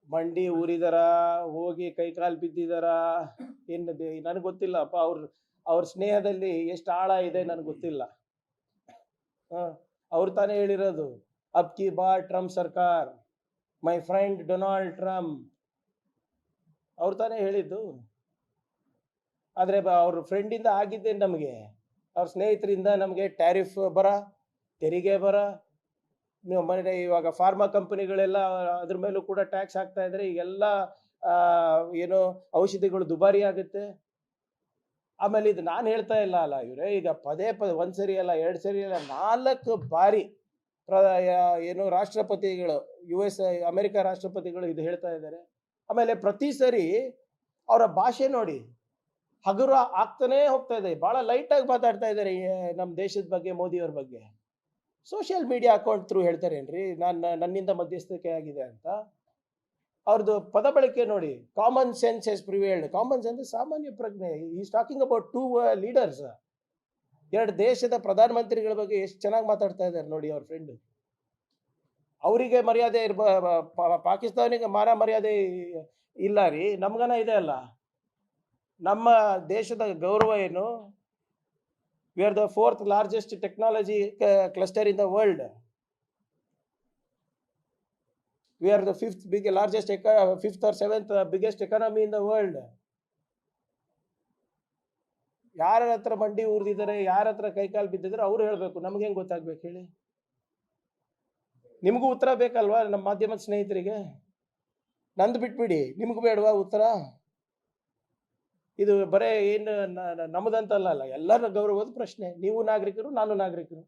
ಮಂಡಿ ಊರಿದಾರ, ಹೋಗಿ ಕೈಕಾಲು ಬಿದ್ದಿದಾರ, ಏನು ನನಗೆ ಗೊತ್ತಿಲ್ಲಪ್ಪ. ಅವ್ರ ಸ್ನೇಹದಲ್ಲಿ ಎಷ್ಟು ಆಳ ಇದೆ ನನಗೆ ಗೊತ್ತಿಲ್ಲ. ಅವ್ರು ತಾನೇ ಹೇಳಿರೋದು, ಅಬ್ ಕಿ ಬಾರ್ ಟ್ರಂಪ್ ಸರ್ಕಾರ, ಮೈ ಫ್ರೆಂಡ್ ಡೊನಾಲ್ಡ್ ಟ್ರಂಪ್, ಅವ್ರು ತಾನೇ ಹೇಳಿದ್ದು. ಆದರೆ ಅವ್ರ ಫ್ರೆಂಡಿಂದ ಆಗಿದ್ದೆ ನಮಗೆ, ಅವ್ರ ಸ್ನೇಹಿತರಿಂದ ನಮಗೆ ಟ್ಯಾರಿಫ್ ಬರ, ತೆರಿಗೆ ಬರ. ಇವಾಗ ಫಾರ್ಮಾ ಕಂಪನಿಗಳೆಲ್ಲ ಅದ್ರ ಮೇಲೂ ಕೂಡ ಟ್ಯಾಕ್ಸ್ ಹಾಕ್ತಾ ಇದ್ರೆ, ಈಗೆಲ್ಲ ಏನು ಔಷಧಿಗಳು ದುಬಾರಿ ಆಗುತ್ತೆ. ಆಮೇಲೆ ಇದು ನಾನು ಹೇಳ್ತಾ ಇಲ್ಲ ಅಲ್ಲ ಇವರೇ, ಈಗ ಪದೇ ಒಂದ್ಸರಿ ಅಲ್ಲ, 2 ಸರಿ ಅಲ್ಲ, 4 ಬಾರಿ ಏನು ರಾಷ್ಟ್ರಪತಿಗಳು, US ಅಮೆರಿಕ ರಾಷ್ಟ್ರಪತಿಗಳು ಇದು ಹೇಳ್ತಾ ಇದ್ದಾರೆ. ಆಮೇಲೆ ಪ್ರತಿ ಸರಿ ಅವರ ಭಾಷೆ ನೋಡಿ ಹಗುರ ಆಗ್ತಾನೆ ಹೋಗ್ತಾ ಇದೆ. ಬಹಳ ಲೈಟಾಗಿ ಮಾತಾಡ್ತಾ ಇದ್ದಾರೆ ನಮ್ಮ ದೇಶದ ಬಗ್ಗೆ, ಮೋದಿಯವ್ರ ಬಗ್ಗೆ. ಸೋಷಿಯಲ್ ಮೀಡಿಯಾ ಅಕೌಂಟ್ ಥ್ರೂ ಹೇಳ್ತಾರೇನ್ರಿ ನನ್ನಿಂದ ಮಧ್ಯಸ್ಥಿಕೆ ಆಗಿದೆ ಅಂತ. ಅವ್ರದ್ದು ಪದ ಬಳಕೆ ನೋಡಿ, common sense is prevailed. Common sense ಸಾಮಾನ್ಯ ಪ್ರಜ್ಞೆ. Is talking about 2 leaders. 2 ದೇಶದ ಪ್ರಧಾನಮಂತ್ರಿಗಳ ಬಗ್ಗೆ ಎಷ್ಟು ಚೆನ್ನಾಗಿ ಮಾತಾಡ್ತಾ ಇದ್ದಾರೆ ನೋಡಿ ಅವ್ರ ಫ್ರೆಂಡ್. ಅವರಿಗೆ ಮರ್ಯಾದೆ ಪಾಕಿಸ್ತಾನಿಗೆ ಮರ್ಯಾದೆ ಇಲ್ಲ ರೀ, ನಮ್ಗನ ಇದೆ ಅಲ್ಲ. ನಮ್ಮ ದೇಶದ ಗೌರವ ಏನು? We are the 4th largest technology cluster in the world. We are the 5th or 7th biggest economy in the world. ಯಾರ ಹತ್ರ ಮಂಡಿ ಊರ್ದಿದ್ದಾರೆ, ಯಾರ ಹತ್ರ ಕೈಕಾಲು ಬಿದ್ದಿದ್ದಾರೆ ಅವ್ರು ಹೇಳ್ಬೇಕು, ನಮ್ಗೆ ಹೆಂಗ್ ಗೊತ್ತಾಗ್ಬೇಕು ಹೇಳಿ? ನಿಮಗೂ ಉತ್ತರ ಬೇಕಲ್ವಾ ನಮ್ಮ ಮಾಧ್ಯಮದ ಸ್ನೇಹಿತರಿಗೆ? ನಂದು ಬಿಟ್ಬಿಡಿ, ನಿಮ್ಗೂ ಬೇಡವಾ ಉತ್ತರ? ಇದು ಬರೇ ಏನು ನಮ್ಮದಂತಲ್ಲ, ಎಲ್ಲರ ಗೌರವದ ಪ್ರಶ್ನೆ. ನೀವು ನಾಗರಿಕರು, ನಾನು ನಾಗರಿಕರು.